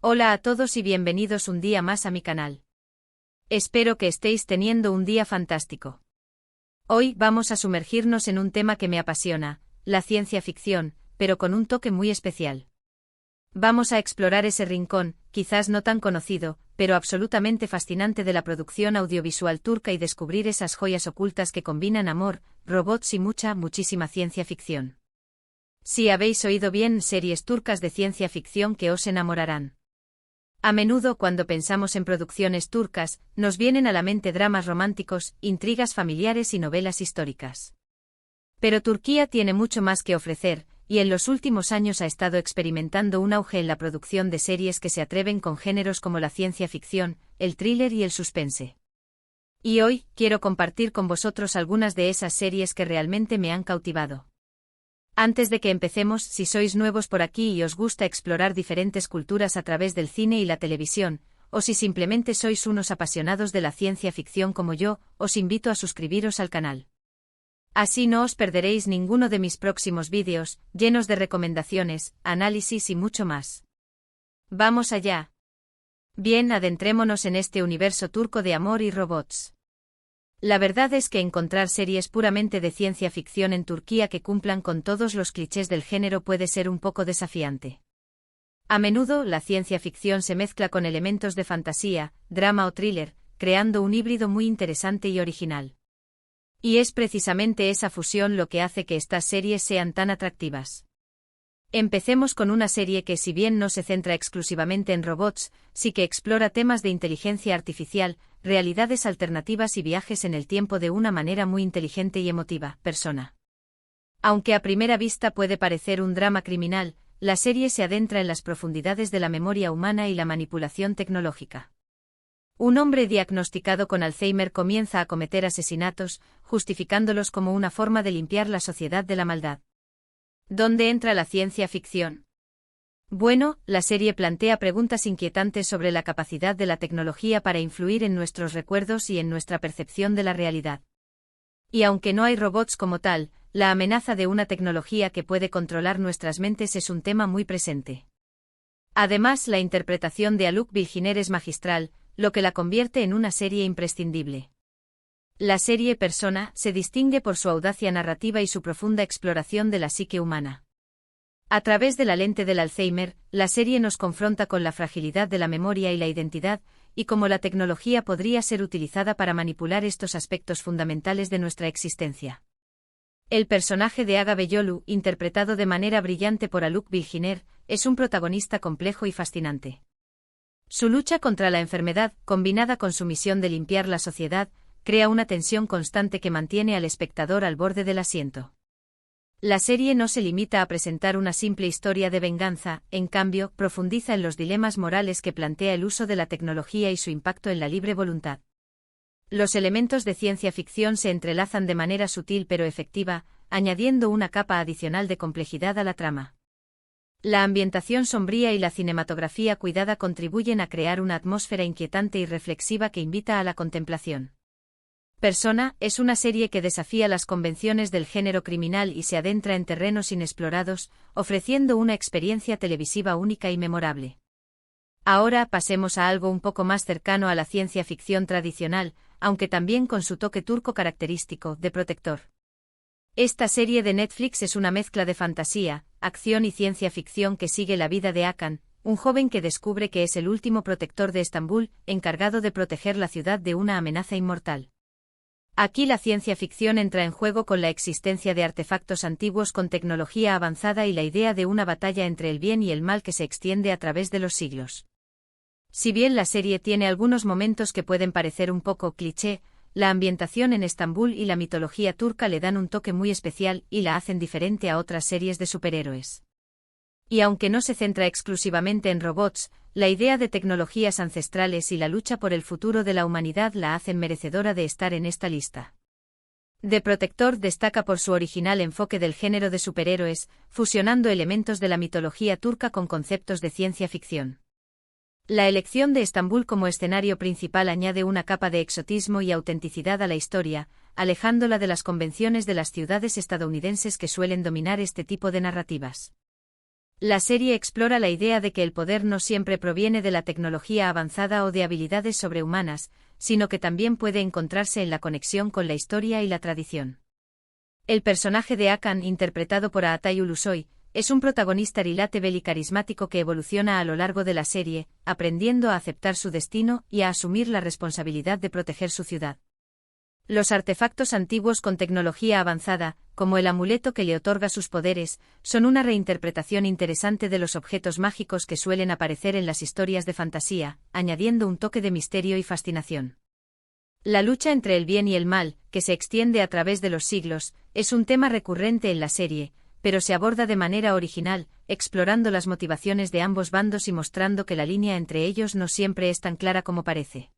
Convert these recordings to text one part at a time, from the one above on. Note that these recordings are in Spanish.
Hola a todos y bienvenidos un día más a mi canal. Espero que estéis teniendo un día fantástico. Hoy vamos a sumergirnos en un tema que me apasiona, la ciencia ficción, pero con un toque muy especial. Vamos a explorar ese rincón, quizás no tan conocido, pero absolutamente fascinante de la producción audiovisual turca y descubrir esas joyas ocultas que combinan amor, robots y muchísima ciencia ficción. Si habéis oído bien, series turcas de ciencia ficción que os enamorarán. A menudo cuando pensamos en producciones turcas, nos vienen a la mente dramas románticos, intrigas familiares y novelas históricas. Pero Turquía tiene mucho más que ofrecer, y en los últimos años ha estado experimentando un auge en la producción de series que se atreven con géneros como la ciencia ficción, el thriller y el suspense. Y hoy, quiero compartir con vosotros algunas de esas series que realmente me han cautivado. Antes de que empecemos, si sois nuevos por aquí y os gusta explorar diferentes culturas a través del cine y la televisión, o si simplemente sois unos apasionados de la ciencia ficción como yo, os invito a suscribiros al canal. Así no os perderéis ninguno de mis próximos vídeos, llenos de recomendaciones, análisis y mucho más. ¡Vamos allá! Bien, adentrémonos en este universo turco de amor y robots. La verdad es que encontrar series puramente de ciencia ficción en Turquía que cumplan con todos los clichés del género puede ser un poco desafiante. A menudo, la ciencia ficción se mezcla con elementos de fantasía, drama o thriller, creando un híbrido muy interesante y original. Y es precisamente esa fusión lo que hace que estas series sean tan atractivas. Empecemos con una serie que, si bien no se centra exclusivamente en robots, sí que explora temas de inteligencia artificial, realidades alternativas y viajes en el tiempo de una manera muy inteligente y emotiva, Persona. Aunque a primera vista puede parecer un drama criminal, la serie se adentra en las profundidades de la memoria humana y la manipulación tecnológica. Un hombre diagnosticado con Alzheimer comienza a cometer asesinatos, justificándolos como una forma de limpiar la sociedad de la maldad. ¿Dónde entra la ciencia ficción? Bueno, la serie plantea preguntas inquietantes sobre la capacidad de la tecnología para influir en nuestros recuerdos y en nuestra percepción de la realidad. Y aunque no hay robots como tal, la amenaza de una tecnología que puede controlar nuestras mentes es un tema muy presente. Además, la interpretación de Haluk Bilginer es magistral, lo que la convierte en una serie imprescindible. La serie Persona se distingue por su audacia narrativa y su profunda exploración de la psique humana. A través de la lente del Alzheimer, la serie nos confronta con la fragilidad de la memoria y la identidad, y cómo la tecnología podría ser utilizada para manipular estos aspectos fundamentales de nuestra existencia. El personaje de Aga Beyolu, interpretado de manera brillante por Haluk Bilginer, es un protagonista complejo y fascinante. Su lucha contra la enfermedad, combinada con su misión de limpiar la sociedad, crea una tensión constante que mantiene al espectador al borde del asiento. La serie no se limita a presentar una simple historia de venganza, en cambio, profundiza en los dilemas morales que plantea el uso de la tecnología y su impacto en la libre voluntad. Los elementos de ciencia ficción se entrelazan de manera sutil pero efectiva, añadiendo una capa adicional de complejidad a la trama. La ambientación sombría y la cinematografía cuidada contribuyen a crear una atmósfera inquietante y reflexiva que invita a la contemplación. Persona es una serie que desafía las convenciones del género criminal y se adentra en terrenos inexplorados, ofreciendo una experiencia televisiva única y memorable. Ahora pasemos a algo un poco más cercano a la ciencia ficción tradicional, aunque también con su toque turco característico, de Protector. Esta serie de Netflix es una mezcla de fantasía, acción y ciencia ficción que sigue la vida de Hakan, un joven que descubre que es el último protector de Estambul, encargado de proteger la ciudad de una amenaza inmortal. Aquí la ciencia ficción entra en juego con la existencia de artefactos antiguos con tecnología avanzada y la idea de una batalla entre el bien y el mal que se extiende a través de los siglos. Si bien la serie tiene algunos momentos que pueden parecer un poco cliché, la ambientación en Estambul y la mitología turca le dan un toque muy especial y la hacen diferente a otras series de superhéroes. Y aunque no se centra exclusivamente en robots, la idea de tecnologías ancestrales y la lucha por el futuro de la humanidad la hacen merecedora de estar en esta lista. The Protector destaca por su original enfoque del género de superhéroes, fusionando elementos de la mitología turca con conceptos de ciencia ficción. La elección de Estambul como escenario principal añade una capa de exotismo y autenticidad a la historia, alejándola de las convenciones de las ciudades estadounidenses que suelen dominar este tipo de narrativas. La serie explora la idea de que el poder no siempre proviene de la tecnología avanzada o de habilidades sobrehumanas, sino que también puede encontrarse en la conexión con la historia y la tradición. El personaje de Akan, interpretado por Aatay Ulusoy, es un protagonista relatable y carismático que evoluciona a lo largo de la serie, aprendiendo a aceptar su destino y a asumir la responsabilidad de proteger su ciudad. Los artefactos antiguos con tecnología avanzada, como el amuleto que le otorga sus poderes, son una reinterpretación interesante de los objetos mágicos que suelen aparecer en las historias de fantasía, añadiendo un toque de misterio y fascinación. La lucha entre el bien y el mal, que se extiende a través de los siglos, es un tema recurrente en la serie, pero se aborda de manera original, explorando las motivaciones de ambos bandos y mostrando que la línea entre ellos no siempre es tan clara como parece.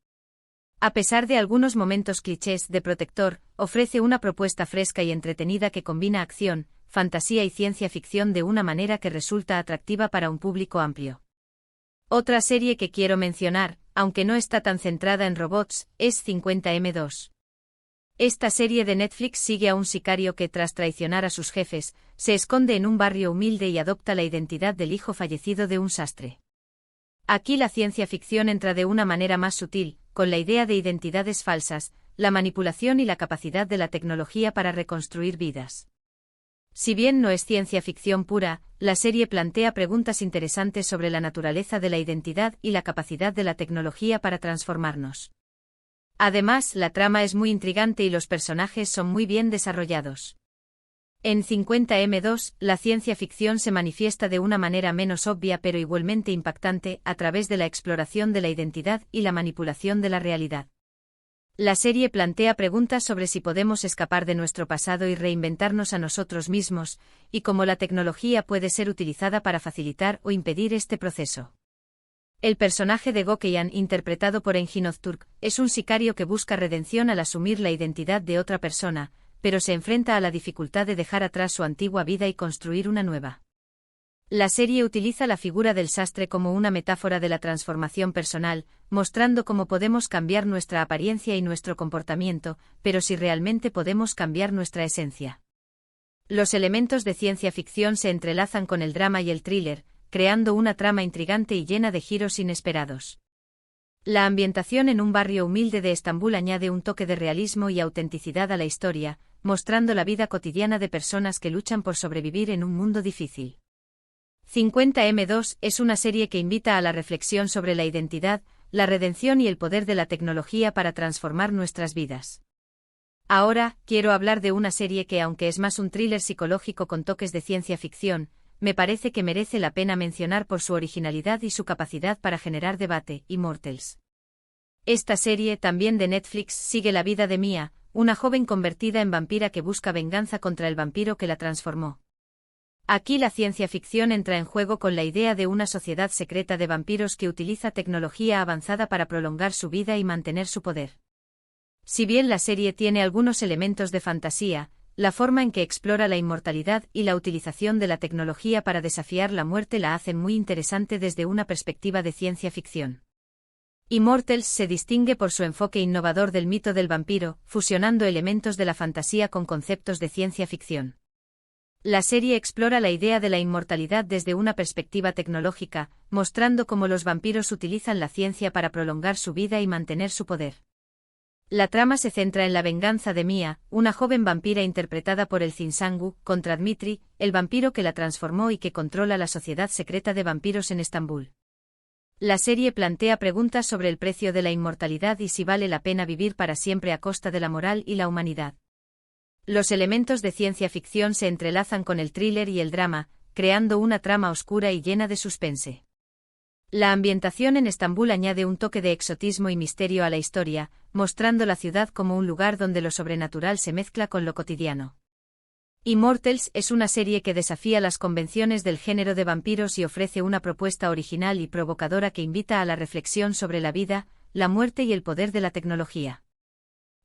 A pesar de algunos momentos clichés de Protector, ofrece una propuesta fresca y entretenida que combina acción, fantasía y ciencia ficción de una manera que resulta atractiva para un público amplio. Otra serie que quiero mencionar, aunque no está tan centrada en robots, es 50M2. Esta serie de Netflix sigue a un sicario que, tras traicionar a sus jefes, se esconde en un barrio humilde y adopta la identidad del hijo fallecido de un sastre. Aquí la ciencia ficción entra de una manera más sutil, con la idea de identidades falsas, la manipulación y la capacidad de la tecnología para reconstruir vidas. Si bien no es ciencia ficción pura, la serie plantea preguntas interesantes sobre la naturaleza de la identidad y la capacidad de la tecnología para transformarnos. Además, la trama es muy intrigante y los personajes son muy bien desarrollados. En 50M2, la ciencia ficción se manifiesta de una manera menos obvia pero igualmente impactante a través de la exploración de la identidad y la manipulación de la realidad. La serie plantea preguntas sobre si podemos escapar de nuestro pasado y reinventarnos a nosotros mismos, y cómo la tecnología puede ser utilizada para facilitar o impedir este proceso. El personaje de Gokeyan, interpretado por Engin Öztürk, es un sicario que busca redención al asumir la identidad de otra persona, pero se enfrenta a la dificultad de dejar atrás su antigua vida y construir una nueva. La serie utiliza la figura del sastre como una metáfora de la transformación personal, mostrando cómo podemos cambiar nuestra apariencia y nuestro comportamiento, pero si realmente podemos cambiar nuestra esencia. Los elementos de ciencia ficción se entrelazan con el drama y el thriller, creando una trama intrigante y llena de giros inesperados. La ambientación en un barrio humilde de Estambul añade un toque de realismo y autenticidad a la historia, mostrando la vida cotidiana de personas que luchan por sobrevivir en un mundo difícil. 50M2 es una serie que invita a la reflexión sobre la identidad, la redención y el poder de la tecnología para transformar nuestras vidas. Ahora, quiero hablar de una serie que, aunque es más un thriller psicológico con toques de ciencia ficción, me parece que merece la pena mencionar por su originalidad y su capacidad para generar debate, Immortals. Esta serie, también de Netflix, sigue la vida de Mia, una joven convertida en vampira que busca venganza contra el vampiro que la transformó. Aquí la ciencia ficción entra en juego con la idea de una sociedad secreta de vampiros que utiliza tecnología avanzada para prolongar su vida y mantener su poder. Si bien la serie tiene algunos elementos de fantasía, la forma en que explora la inmortalidad y la utilización de la tecnología para desafiar la muerte la hacen muy interesante desde una perspectiva de ciencia ficción. Immortals se distingue por su enfoque innovador del mito del vampiro, fusionando elementos de la fantasía con conceptos de ciencia ficción. La serie explora la idea de la inmortalidad desde una perspectiva tecnológica, mostrando cómo los vampiros utilizan la ciencia para prolongar su vida y mantener su poder. La trama se centra en la venganza de Mia, una joven vampira interpretada por el Zinsangu, contra Dmitri, el vampiro que la transformó y que controla la sociedad secreta de vampiros en Estambul. La serie plantea preguntas sobre el precio de la inmortalidad y si vale la pena vivir para siempre a costa de la moral y la humanidad. Los elementos de ciencia ficción se entrelazan con el thriller y el drama, creando una trama oscura y llena de suspense. La ambientación en Estambul añade un toque de exotismo y misterio a la historia, mostrando la ciudad como un lugar donde lo sobrenatural se mezcla con lo cotidiano. Immortals es una serie que desafía las convenciones del género de vampiros y ofrece una propuesta original y provocadora que invita a la reflexión sobre la vida, la muerte y el poder de la tecnología.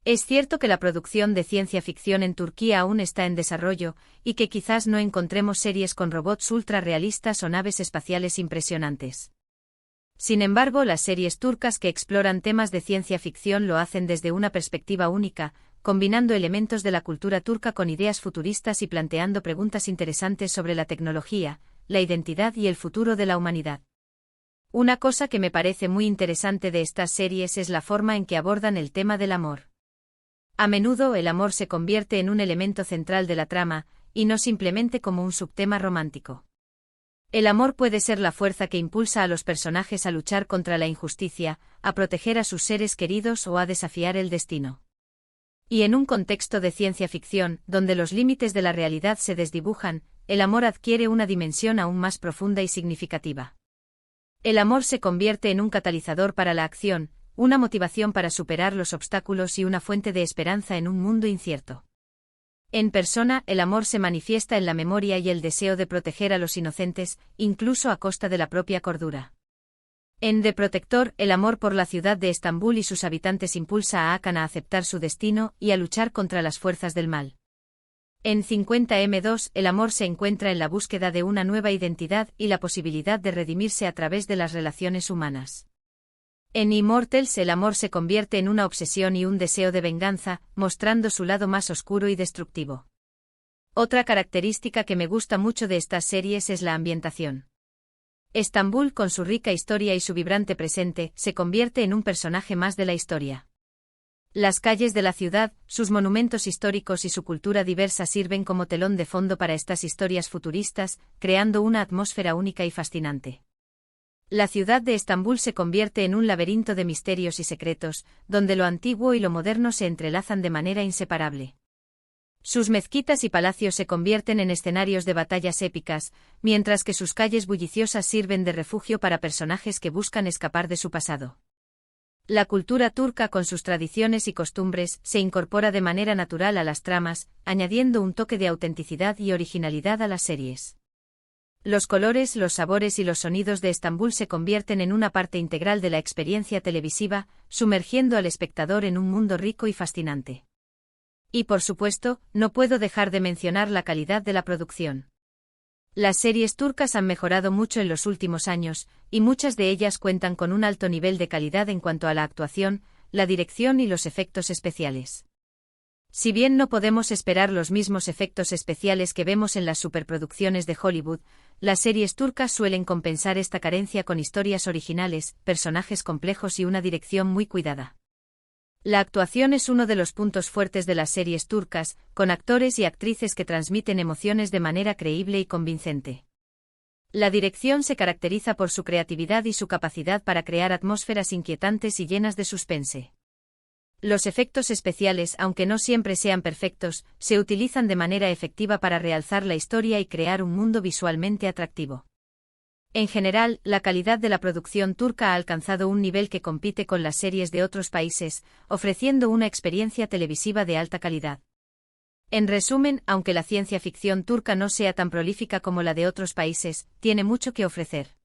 Es cierto que la producción de ciencia ficción en Turquía aún está en desarrollo, y que quizás no encontremos series con robots ultra realistas o naves espaciales impresionantes. Sin embargo, las series turcas que exploran temas de ciencia ficción lo hacen desde una perspectiva única, combinando elementos de la cultura turca con ideas futuristas y planteando preguntas interesantes sobre la tecnología, la identidad y el futuro de la humanidad. Una cosa que me parece muy interesante de estas series es la forma en que abordan el tema del amor. A menudo el amor se convierte en un elemento central de la trama, y no simplemente como un subtema romántico. El amor puede ser la fuerza que impulsa a los personajes a luchar contra la injusticia, a proteger a sus seres queridos o a desafiar el destino. Y en un contexto de ciencia ficción, donde los límites de la realidad se desdibujan, el amor adquiere una dimensión aún más profunda y significativa. El amor se convierte en un catalizador para la acción, una motivación para superar los obstáculos y una fuente de esperanza en un mundo incierto. En persona, el amor se manifiesta en la memoria y el deseo de proteger a los inocentes, incluso a costa de la propia cordura. En The Protector, el amor por la ciudad de Estambul y sus habitantes impulsa a Hakan a aceptar su destino y a luchar contra las fuerzas del mal. En 50M2, el amor se encuentra en la búsqueda de una nueva identidad y la posibilidad de redimirse a través de las relaciones humanas. En Immortals, el amor se convierte en una obsesión y un deseo de venganza, mostrando su lado más oscuro y destructivo. Otra característica que me gusta mucho de estas series es la ambientación. Estambul, con su rica historia y su vibrante presente, se convierte en un personaje más de la historia. Las calles de la ciudad, sus monumentos históricos y su cultura diversa sirven como telón de fondo para estas historias futuristas, creando una atmósfera única y fascinante. La ciudad de Estambul se convierte en un laberinto de misterios y secretos, donde lo antiguo y lo moderno se entrelazan de manera inseparable. Sus mezquitas y palacios se convierten en escenarios de batallas épicas, mientras que sus calles bulliciosas sirven de refugio para personajes que buscan escapar de su pasado. La cultura turca, con sus tradiciones y costumbres, se incorpora de manera natural a las tramas, añadiendo un toque de autenticidad y originalidad a las series. Los colores, los sabores y los sonidos de Estambul se convierten en una parte integral de la experiencia televisiva, sumergiendo al espectador en un mundo rico y fascinante. Y por supuesto, no puedo dejar de mencionar la calidad de la producción. Las series turcas han mejorado mucho en los últimos años, y muchas de ellas cuentan con un alto nivel de calidad en cuanto a la actuación, la dirección y los efectos especiales. Si bien no podemos esperar los mismos efectos especiales que vemos en las superproducciones de Hollywood, las series turcas suelen compensar esta carencia con historias originales, personajes complejos y una dirección muy cuidada. La actuación es uno de los puntos fuertes de las series turcas, con actores y actrices que transmiten emociones de manera creíble y convincente. La dirección se caracteriza por su creatividad y su capacidad para crear atmósferas inquietantes y llenas de suspense. Los efectos especiales, aunque no siempre sean perfectos, se utilizan de manera efectiva para realzar la historia y crear un mundo visualmente atractivo. En general, la calidad de la producción turca ha alcanzado un nivel que compite con las series de otros países, ofreciendo una experiencia televisiva de alta calidad. En resumen, aunque la ciencia ficción turca no sea tan prolífica como la de otros países, tiene mucho que ofrecer.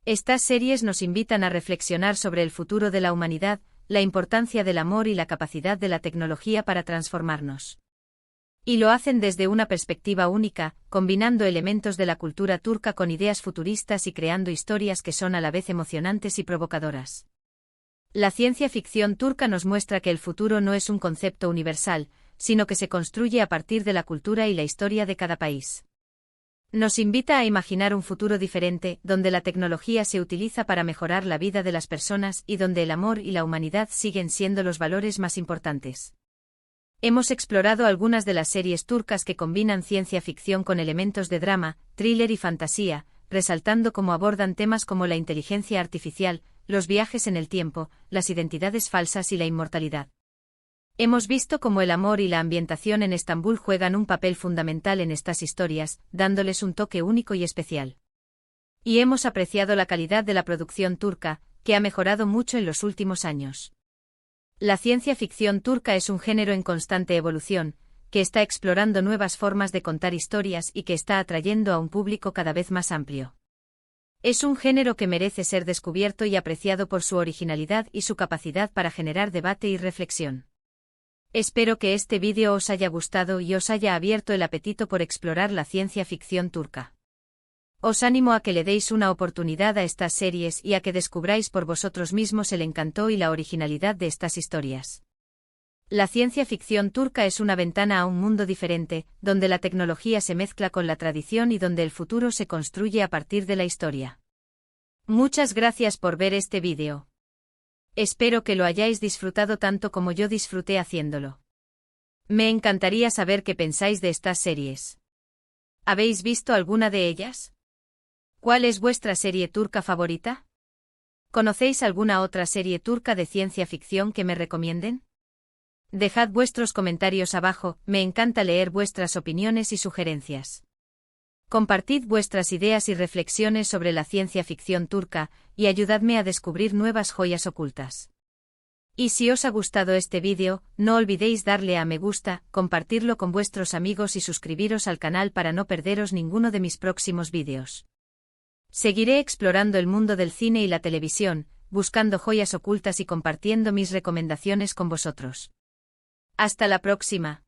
Estas series nos invitan a reflexionar sobre el futuro de la humanidad, la importancia del amor y la capacidad de la tecnología para transformarnos. Y lo hacen desde una perspectiva única, combinando elementos de la cultura turca con ideas futuristas y creando historias que son a la vez emocionantes y provocadoras. La ciencia ficción turca nos muestra que el futuro no es un concepto universal, sino que se construye a partir de la cultura y la historia de cada país. Nos invita a imaginar un futuro diferente, donde la tecnología se utiliza para mejorar la vida de las personas y donde el amor y la humanidad siguen siendo los valores más importantes. Hemos explorado algunas de las series turcas que combinan ciencia ficción con elementos de drama, thriller y fantasía, resaltando cómo abordan temas como la inteligencia artificial, los viajes en el tiempo, las identidades falsas y la inmortalidad. Hemos visto cómo el amor y la ambientación en Estambul juegan un papel fundamental en estas historias, dándoles un toque único y especial. Y hemos apreciado la calidad de la producción turca, que ha mejorado mucho en los últimos años. La ciencia ficción turca es un género en constante evolución, que está explorando nuevas formas de contar historias y que está atrayendo a un público cada vez más amplio. Es un género que merece ser descubierto y apreciado por su originalidad y su capacidad para generar debate y reflexión. Espero que este vídeo os haya gustado y os haya abierto el apetito por explorar la ciencia ficción turca. Os animo a que le deis una oportunidad a estas series y a que descubráis por vosotros mismos el encanto y la originalidad de estas historias. La ciencia ficción turca es una ventana a un mundo diferente, donde la tecnología se mezcla con la tradición y donde el futuro se construye a partir de la historia. Muchas gracias por ver este vídeo. Espero que lo hayáis disfrutado tanto como yo disfruté haciéndolo. Me encantaría saber qué pensáis de estas series. ¿Habéis visto alguna de ellas? ¿Cuál es vuestra serie turca favorita? ¿Conocéis alguna otra serie turca de ciencia ficción que me recomienden? Dejad vuestros comentarios abajo, me encanta leer vuestras opiniones y sugerencias. Compartid vuestras ideas y reflexiones sobre la ciencia ficción turca, y ayudadme a descubrir nuevas joyas ocultas. Y si os ha gustado este vídeo, no olvidéis darle a me gusta, compartirlo con vuestros amigos y suscribiros al canal para no perderos ninguno de mis próximos vídeos. Seguiré explorando el mundo del cine y la televisión, buscando joyas ocultas y compartiendo mis recomendaciones con vosotros. Hasta la próxima.